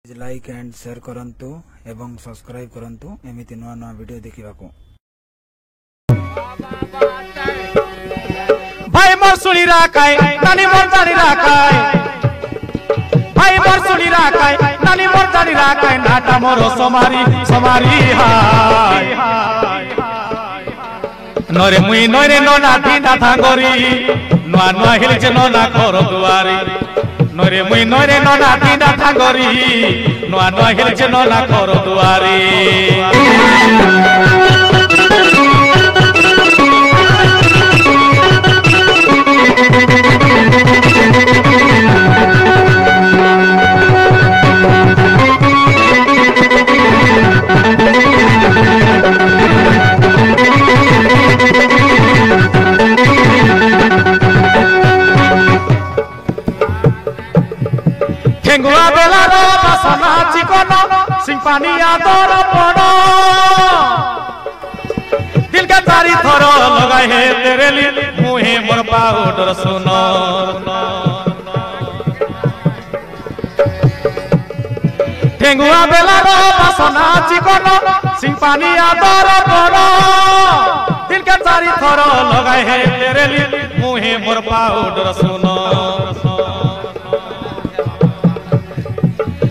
Like and share करंतु एवं subscribe करंतु एमिति नवा नवा वीडियो देखिबाको। भाई मोर सुनी राखाय नानी मोर जानी राखाय, भाई मोर सुनी राखाय नानी मोर जानी राखाय, नाटा मोर समारी समारी हाय नरे मुई नरे नना तीना थांगरी नवा नवा हिलचे नना घर दुआरी, नरे मुई नरे नना तीना थांगरी नवा नवा हिलचे नना घर दुआरी। ठेंगुआ बेला रो बासना चिकन सिंपानी आदर पड़ो, दिल के तारी थर लगाए है तेरे लिए मुहे मोर पाउडर सुनो। ठेंगुआ बेला रो बासना चिकन सिंपानी आदर पड़ो, दिल के तारी थर लगाए है तेरे लिए मुहे मोर पाउडर सुनो।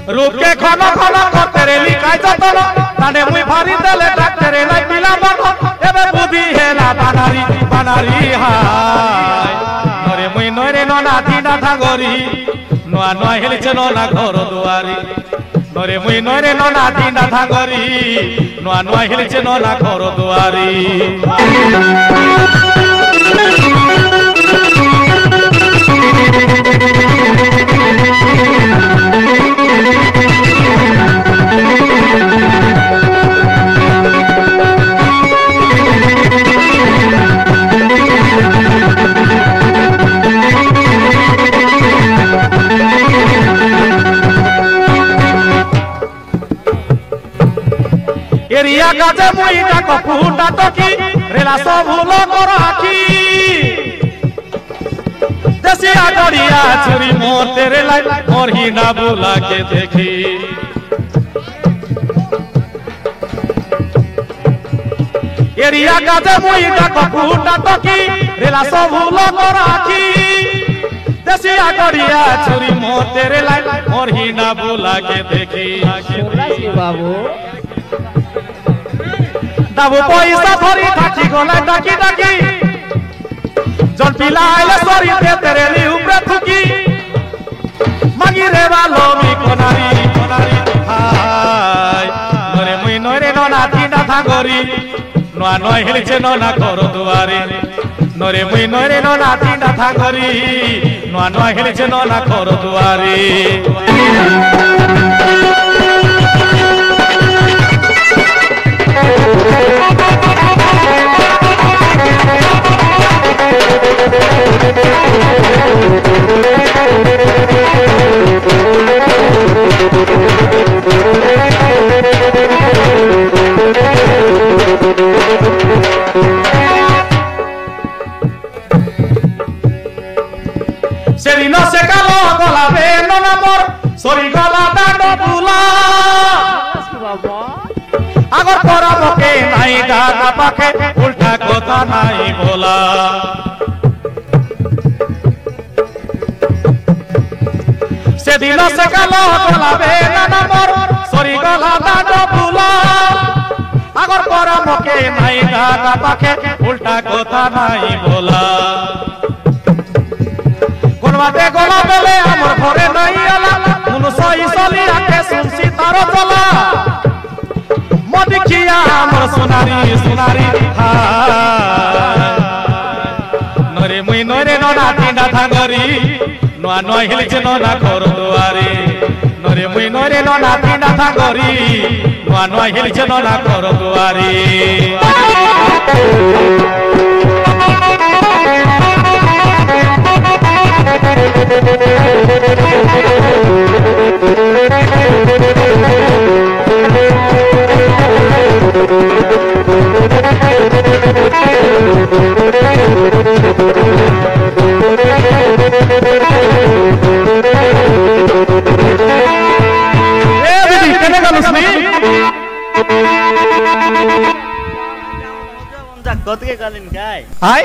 रूप के खाना खाना को तेरे लिखाई जतन ताने मुई भारी देले तेरे लाई पिला बनो एबे बुद्धि है ना बनारी बनारी हाय नरे मुई नरे नना तीना थांगरी नवा नवा हेलिचे नना घर दुआरी, नरे मुई नरे नना तीना थांगरी नवा नवा हेलिचे नना घर दुआरी। एरिया गाजे मुई डाको फुटा टकी रेला सब भूलो कर आखी देसी आगड़िया छुरी मोर तेरे लाई मोर ही ना बुला के देखी। एरिया गाजे मुई डाको फुटा टकी रेला सब भूलो कर आखी देसी आगड़िया छुरी मोर तेरे लाई मोर ही ना बुला के देखी। बाबू दाबू पैसा धरी थाकी गला डाकी डाकी जन पिला आइले सरी ते तेरे ली ऊपर थुकी मागी रे वालो मी कोनारी कोनारी हाय नरे मुई नरे नना तीना थांगरी नवा नवा हिलचे नना घर दुआरी, नरे मुई नरे नना तीना थांगरी नवा नवा हिलचे नना घर दुआरी। सेदिन से कालो गला बे नना मोर सरी गला दानो बुला आगर परा बके नाई गागा पाखे उल्टा कथा नाई बोला। सेदिन से कालो गला बे नना मोर सरी गला दानो बुला आगर परा बके नाई गागा पाखे उल्टा कथा नाई बोला। बाटे गला बेले हमर घरे नहीं आला मुनु सही सली आके सुनसी तारो चला मदिखिया हमर सोनारी सोनारी हाय नरे मुई नरे नना तीना थांगरी नवा नवा हिलचे नना घर दुआरी, नरे मुई नरे नना तीना थांगरी नवा नवा हिलचे नना घर दुआरी। লুসনি কত কে গালিন গায় হাই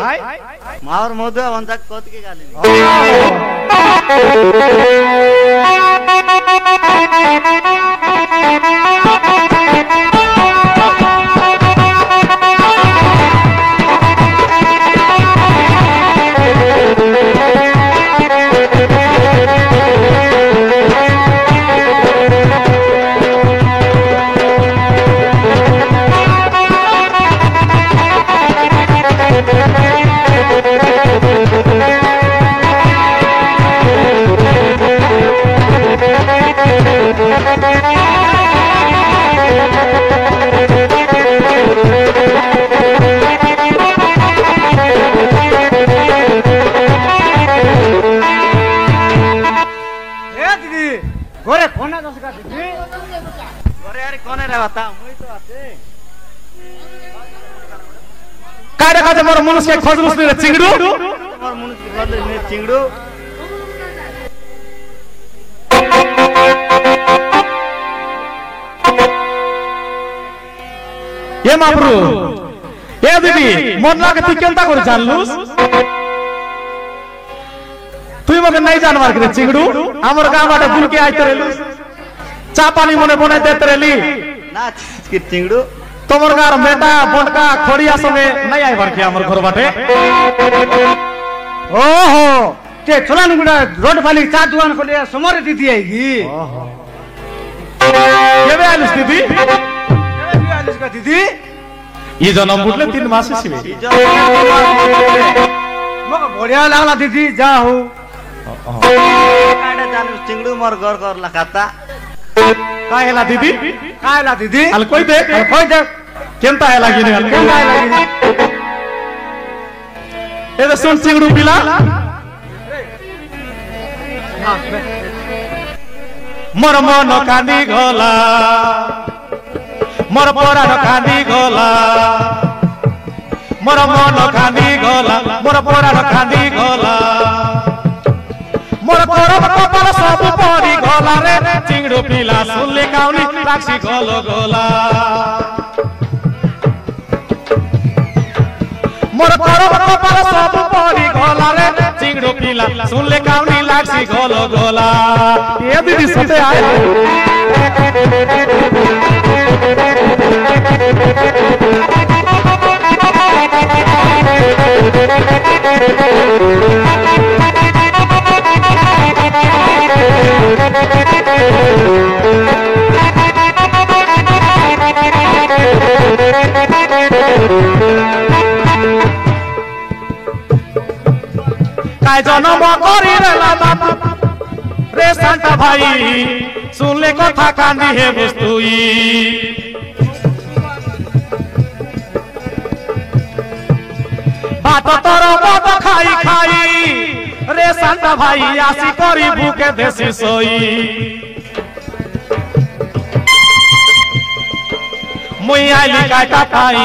মাওর মধু অঞ্জাক কত কে গালিন ঘরে কোনা দশকা দিদি ঘরে আরে কোনে রে বাতা মুই তো আছে কারে কাছে মোর মনুষ্যকে খোঁজ লুসনি রে চিংড়ু তোমার মনে কি বলে নে চিংড়ু এ মাবরু এ দিদি মন লাগে তুই কেনতা করে জানলুস তুই মকে নাই জানবার কে চিংড়ু আমার গাঁ বাটে বুলকে আইতে রেলুস চা পানি মনে বনাই দেতে রেলি না কি চিংড়ু তোমার গার মেটা বনকা খড়িয়া সঙ্গে নাই আইবার কি আমার ঘর বাটে ওহো তে চলান গুড়া রোড ফালি চা দোকান খোলে সমরে দিদি আইগি কেবে আইলুস দিদি দিদি ই জনম বুঝলে 3 মাস ছিল মকে বড়িয়া লাগলা দিদি যা হো কাটা জানো চিংড়ু মোর ঘর ঘর লাগাতা কাই হেলা দিদি কায়লা দিদি আল কই দে কই দেখ কেনতা হেলা গিনে কেন কায়লা দিদি এ দে শুন চিংড়ু পিলা মোর মন কান্দি গলা মোর পরাণ কান্দি গলা মোর মন কান্দি গলা মোর পরাণ কান্দি গলা মোর করম কপাল সব পরি গলা রে চিংড়ু পিলা শুনলে কাউনি রাখছি গল গলা মোর করম কপাল সব পরি গলা রে চিংড়ু পিলা শুনলে কাউনি লাগছি গল গলা এ দিদি সাথে আয় কাই জনম করি রে বাবু রে সান্তা ভাই শুনলে কথা কান্দি হে বস্তুই ভাত তোর মদ খাই খাই রে সান্তা ভাই আসি করি বুকে দেশি সই মুই আইলি কাটা খাই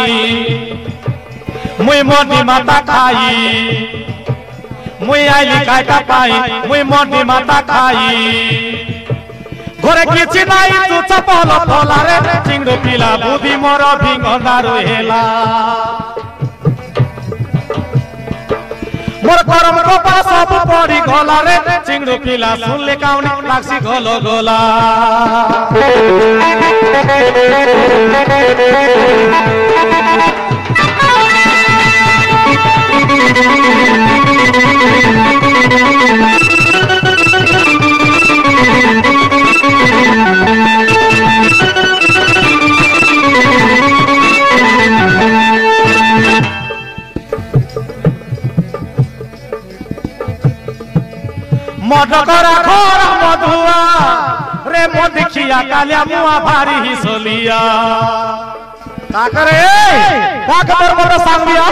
মুই মনি মাতা খাই মুই আইলি কাটা পাই মুই মনি মাতা খাই ঘরে কিছু নাই তু চপল ফলারে চিংড়ু পিলা বুদ্ধি মোর ভিঙ্গনা রহেলা মোর করম কপা সব পড়ি গলারে চিংড়ু পিলা শুনলে কাউনি লাগছি গল গলা মদ করা ঘর মধুয়া রে মদিখিয়া কালিয়া মুয়া ভারি হিসলিয়া কাকরে কাক তোর বড় সাংবিয়া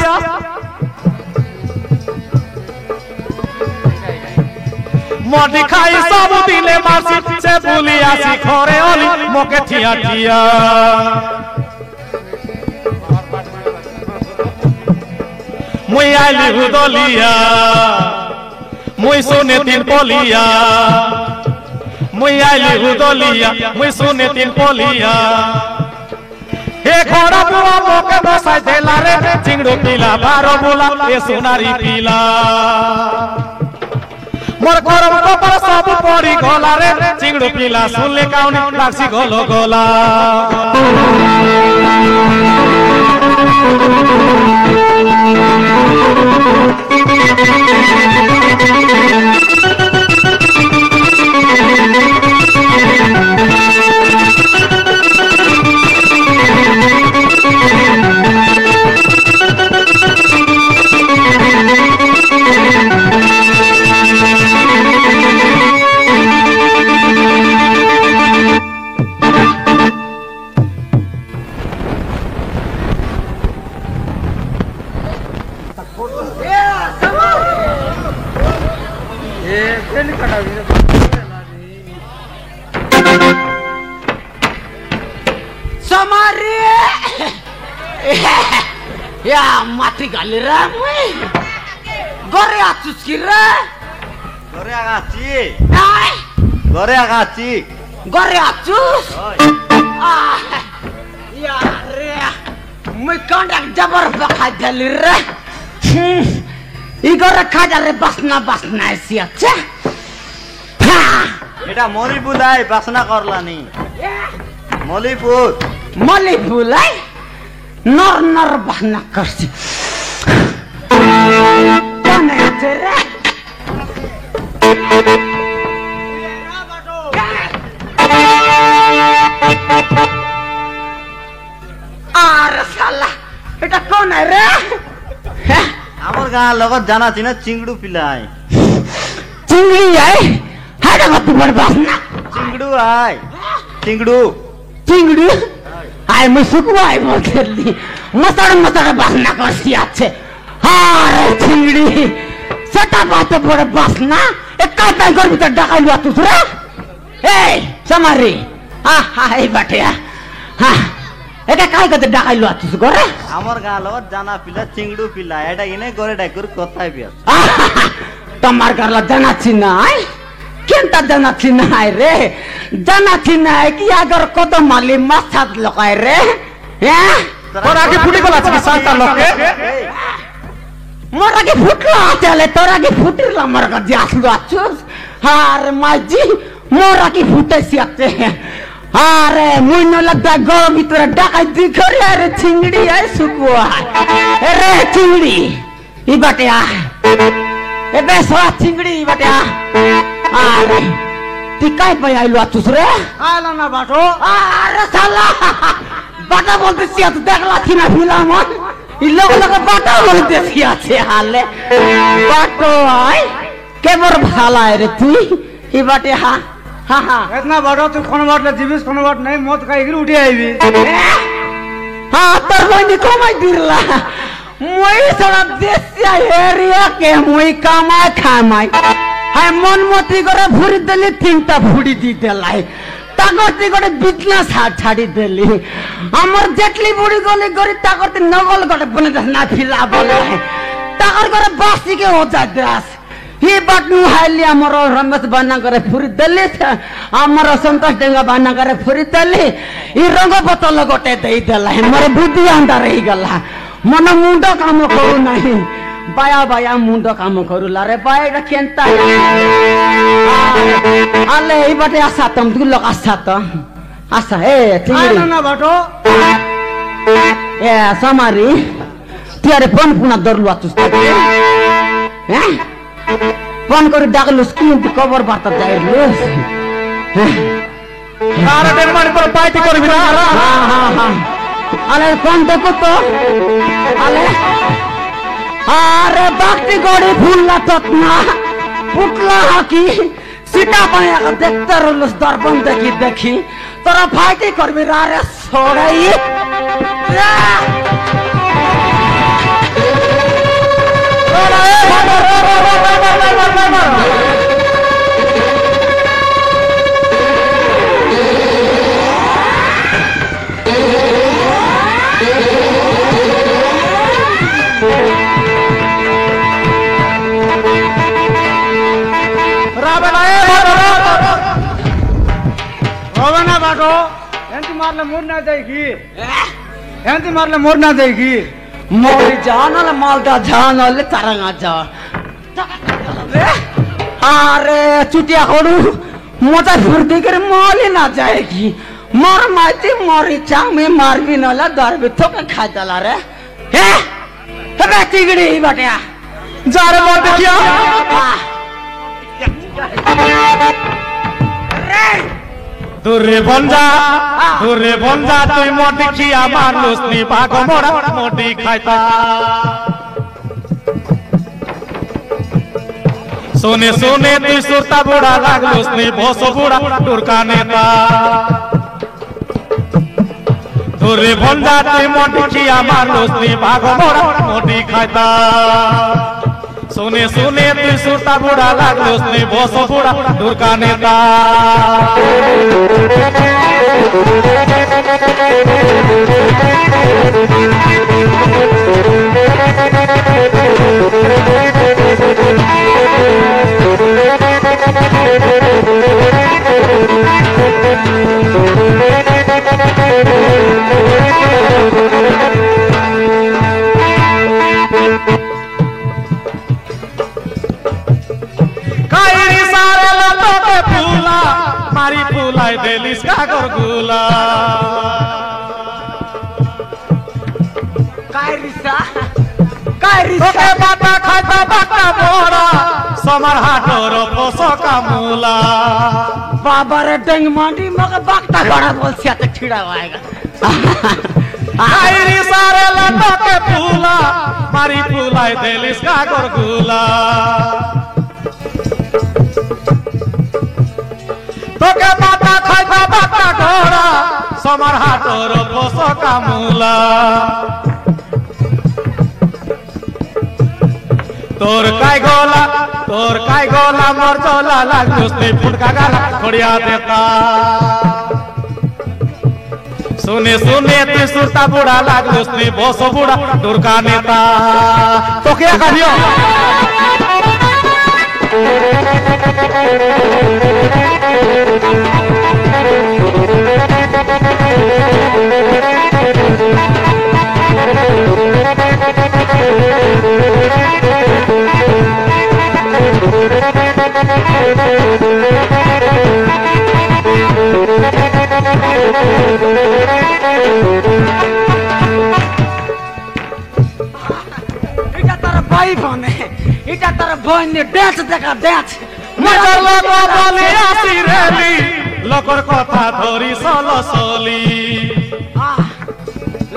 মদি খাই সব দিলে মাসি সে ভুলি আসি ঘরে অলি মোকে থিয়া থিয়া মুই আইলি হুদলিয়া মুই শুনে তিন পলিয়া मुई आइली उदलिया मुई सुने तीन पोलिया हे घोड़ा बुआ मोके बसाई देला रे चिंगड़ू पीला बारो बोला ए सोनारी पीला मोर गरम कपड़ सब पड़ी गला रे चिंगड़ू पीला सुनले काउनी लासी गलो गला या माटी गाली रे मुई गरे आचुस की रे घरे आगाची नाय घरे आगाची गरे आचुस या रे मुई कंडक जबर बखा जली रे इ गरे खाजा रे बसना ऐसी अच्छा এটা মলিপুর আই বাসনা করলানি মলিপুর मलिपुर है नर नर बहना करसी कौन है तेरे आरे साला এটা कौन है रे আমার গাঁ লগত জানা চিনা চিংড়ু পিলাই चिंगड़ी है हाडा मत बरबासना চিংড়ু আই চিংড়ু चिंगड़ी आय मुसुकु आय बोलतेली मसड़ बसना करसी अच्छे हारे चिंगड़ी सटा बात बड़ बसना एक का कर भीतर डाका लिया तू रे ए समारी ए बटिया हां এটা কাই কত ডাকাইলো আছিস করে আমার গাঁ লগত জানা পিলা চিংড়ু পিলা এটা ইনে করে ডাকুর কথাই বিয়াস তোমার গালা জানাছি নাই কেনটা জানাছি নাই রে জানাছি নাই কি আগর কত মালি মাছাত লকায় রে হ্যাঁ তোর আগে ফুটি গলা আছে সাতটা লোকে মোর আগে ফুটলো চলে তোর আগে ফুটিলা মোর কাছে আসলো আছুস আর মাজি মোর আগে ফুটাইছি আছে আরে মুই নলা দা গরম ভিতরে ডাকাই দি করে আরে চিংড়ি আই সুকুয়া রে চিংড়ি ই বাটিয়া এ বেসা চিংড়ি বাটিয়া আরে তুই কাই পাই আইলো আছুস রে আলা না বাটো আরে শালা বাটা বলতেছি এত দেখলা কিনা ফিলাম ই লোক লোক বাটা বলতেছি আছে হালে বাটো আই কেবর ভালা রে তুই ই বাটিয়া हाँ हाँ इतना बड़ो तू कोन बात ले जीविस कोन बात नहीं मौत का इगरी उठी आईबी हाँ तर बनी कमाई दिरला मुई सड़ा देसिया एरिया के मुई कमाई खामाई हाय मन मती करे भुरी देली तीनटा भुड़ी दी देलाई ताकती करे बिजनेस हाथ छाड़ी देली हमर जेटली बुड़ी गली गरी ताकती नगल गटे बने ना फिला बोले ताकर करे बासी के हो जाय देस ये बात नु हाली हमर रमेश बना करे फुरी देली हमर संतोष डेंगा बना करे फुरी देली ई रंग बोतल गोटे देई देला हमर बुद्धि अंदर रही गला मन मुंड काम करू नहीं बाया बाया मुंड काम करू ला रे बाया केनता आले ई बाटे आसा तुम दु लोग आसा तो आसा ए चिंगड़ी आला ना बाटो ए समारी तियारे फोन पुना दरलु आतुस हैं फोन कर डाकलु स्क्रीन ती कवर बाता जाइलु আরে ডেমান্ড করে পাইতি করবি না हां हां हां আলে ফোন দেখো তো আলে আরে বাকটি গড়ি ভুললা ততনা পুটলা হাকি सीता पाया का देखते रहलुस दर्पण देखी देखी तोरा फाइटी करबी रे छोड़ई এমতি মারলে মোর না যায় কি এমতি মারলে মোর না যায় কি মরে জানালে মালটা জানালে তারাঙ্গা যা আরে চুটিয়া করু মজা ফুর্তি করে মলে না যায় কি মর মাইতে মরি চাংমে মারবি নলা দরবি তোকে খাই দলা রে হে হে টিগড়ি বাটিয়া যারে মর দেখিয়া দূরে বঞ্জা তুই মর দেখিয়া মানুষ নি পাগ মোরা মোটি খাইতা सोने सोने तुई सुरता बुढ़ा लागलोस नी भोसो बुढ़ा टुरका नेता धुरे भंडा तुई मोटी खिया मारलोस नी भागो मोरा मोटी खाइता सोने सोने तुई सुरता बुढ़ा लागलोस नी भोसो बुढ़ा टुरका नेता कायरी सारे लतो के फूला मारी फूलाई देलिस का गुला ओके बाटा खाइता बाटा बोरा समर हाटोर पोसो का मूला बाबा रे डेंग मांडी मगे बागता गड़ा बोलसिया त ठिड़ा आएगा कायरी सारे लतो के फूला मारी फूलाई देलिस का गुला তোকে বাটা খাইতা বাটা ঘোড়া সমর হাটর পোষো কামুলা তোর কাই গলা মর চলা লাগছস নি ফুটকা গালা খড়িয়া দেতা सुने सुने তুই সুরতা বুড়া লাগছস নি বসো বুড়া দুর্গা নেতা তোকে কাহিও এটা তার ভাই বনে এটা তার বনে ড্যান্স দেখা ড্যান্স মজার লোক বলে আসি রেলি লোকর কথা ধরি সলসলি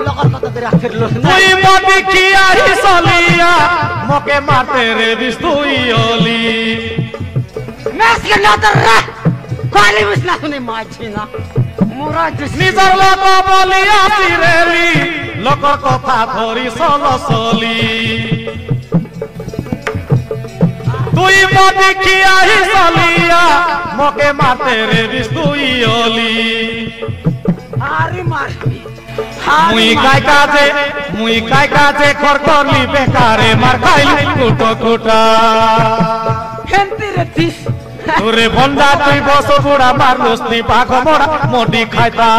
লগর কথা ধরে আফের লোক না তুই মদি খিয়া হিসলিয়া মকে মারতে রে দিস তুই অলি মেসকে না দর রে কোয়ালি মুসনা শুনে মাছি না মোরা দিস নিজর লোক বলে আসি রেলি লোকর কথা ধরি সলসলি তুই মদি খিয়া হিসলিয়া মকে মারতে রে দিস তুই অলি আরে মারবি মুই কাই কাজে খর করলি বেকারে মার খাইলি কুটো কুটা হেন্তি রে দিস তোরে ভন্ডা তুই বসো বুড়া মারলোস নি পাখ মোড়া মোটি খাইতা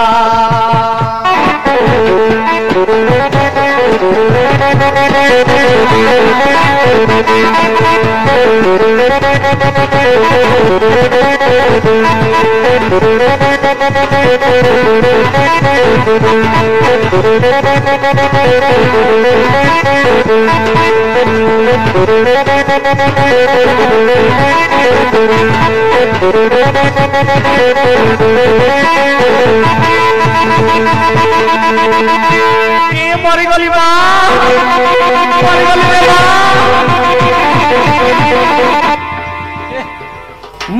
মরি গলি মা মরি গলি রে মা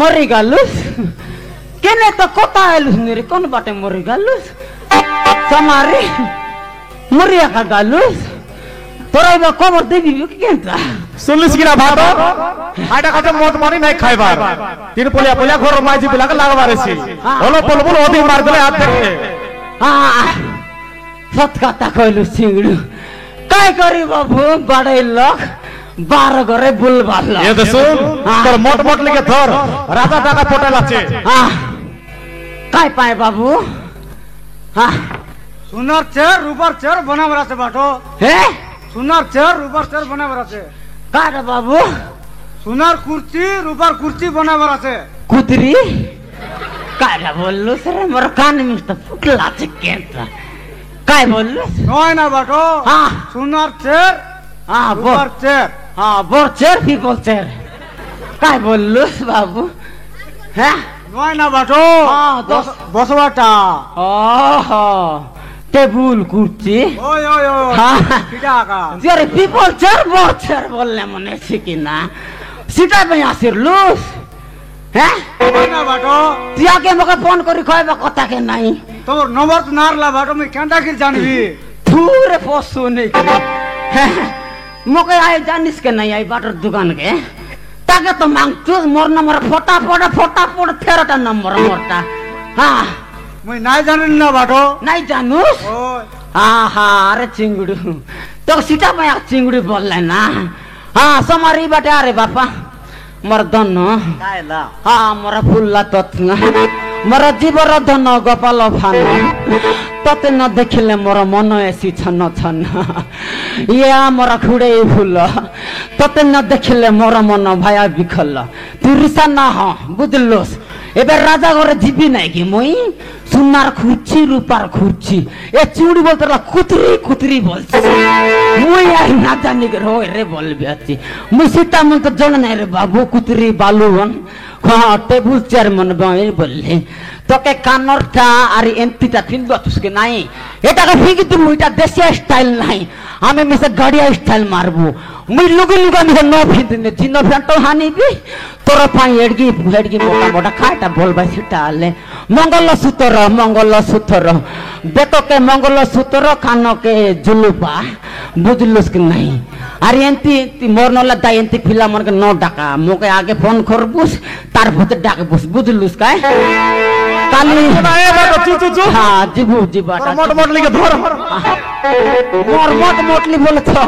মরি গালুস কেনে তো কথা এলুস রে কোন বাটে মরি গালুস তোমারে মরিয়া খা গালুস তোরাই বা খবর দিবি কেনটা শুনলিস কিনা ভাত আইটা কাছে মত মারি নাই খাইবার তিন পলিয়া পলিয়া ঘর মাইজি বিলাকে লাগবারেছি হলো বলবুল ওদি মার দিলে হাত দেখতে সত কথা কইলু সিংড়ু কাই করি বাবু বাড়াই লোক 12 ঘরে বুলবাল এ তো শুন তোর মোট মোট লিখে ধর রাজা টাকা পটাল আছে কাই পায় বাবু হ্যাঁ সোনার চেয়ার রূপার চেয়ার বানাবার আছে বাটো হ্যাঁ সোনার চেয়ার রূপার চেয়ার বানাবার আছে কার বাবু সোনার কুর্চি রূপার কুর্চি বানাবার আছে কুতরি কারা বললো স্যার মোর কান মিস্তা ফুটলা আছে কেনটা কাই বললো নয় না বাটো হ্যাঁ সোনার চেয়ার হ্যাঁ রূপার চেয়ার হ্যাঁ বড় চেয়ার পিপল চেয়ার কাই বললো বাবু হ্যাঁ নয় না বাটো হ্যাঁ, বসবাটা ও টেবুল কুর্চি ওই ওই ওই হ্যাঁ। সেটা আকা আরে পিপল চেয়ার বড় চেয়ার বললে মনে আছে কি না সেটা ପାଇଁ ଆସିଲୁ হ্যাঁ নয় না বাটো তুই আগে আমাকে ফোন করে কইবা কথা কে নাই তোর নম্বর তো নারলা বাটো মুই কেনটা কি জানবি থুরে পশু নেই মোকে আই জানিস কে নাই আই বাটার দোকান কে তাকে তো মাংতু মোর নম্বর ফটাফট 13টা নম্বর মোরটা হ্যাঁ মুই নাই জানিন না বাটো নাই জানুস ওই আহা আরে চিংড়ি তো সেটা ପାଇଁ চিংড়ি বললে না হ্যাঁ সমারি বাটে আরে বাপা মোর ধন কায়লা হ্যাঁ মোর ফুল্লা তত্ন মোর জীবর ধন গোপাল ফান ততে ন দেখিলে মোর মন এসি ছন ছন ইয়া মোর খুড়ে ফুল ততে ন দেখিলে মোর মন ভায়া বিখল তুই রিসা না হ বুঝলস এবার রাজা ঘরে জিবি নাই কি মই সোনার খুঁজছি রূপার খুঁজছি এ চুড়ি বলতে কুতরি বলছি মুই আর না জানি রে বলবি আছি মুই সেটা মন তো জানে নাই রে বাবু কুতরি বালুন হ্যাঁ টেবুল চেয়ার মন বললে তোকে কানরটা আর এমপিটা কিনবো তুসকে নাই এটাকে ফিকি তুমি এটা দেশি স্টাইল নাই আমি মিশে গাড়িয়া স্টাইল মারবো মুই লুগি মিশে ন ফিন্দিনে চিহ্ন ফ্যান্টো হানিবি তোর পাই এডগি মোটা মোটা খাইটা বলবা সেটা আলে মঙ্গলসূত্র বেতকে মঙ্গলসূত্র কানকে জুলুপা বুঝলুস কি নাই আর এমতি মোর নলা দাই এমতি পিলা মনকে ন ডাকা মোকে আগে ফোন করবুস তার ভূতে ডাকবুস বুঝলুস কাই কালি এ বাটো চু হ্যাঁ জিবাটা মোট লিগে ধর মোটলি বলে তো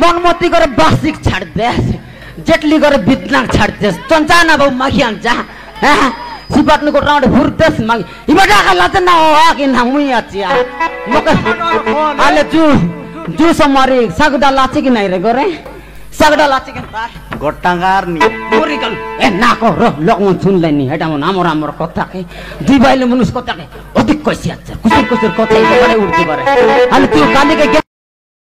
মনমতি করে বাসিক ছাড় দে যেটলি করে বিদনাক ছাড় দে চঞ্চা না বাবু মাখিয়ান যা হ্যাঁ সিবাটনি কোটা ঘুরতেস মাগি ইবা ডাকা লাতে না ও কি না মুই আছি মোকে আলে জু সমারি সাগডাল আছে কি নাই রে গরে সাগডাল আছে কি তার গোটাঙ্গার নি মরি গেল এ না কর লোক মন শুনলেনি এটা মন আমার কথাকে দুই বাইলে মানুষ কথাকে অধিক কইছি আচ্ছা কুসুর কথা এবারে উঠতে পারে আলে তুই কালিকে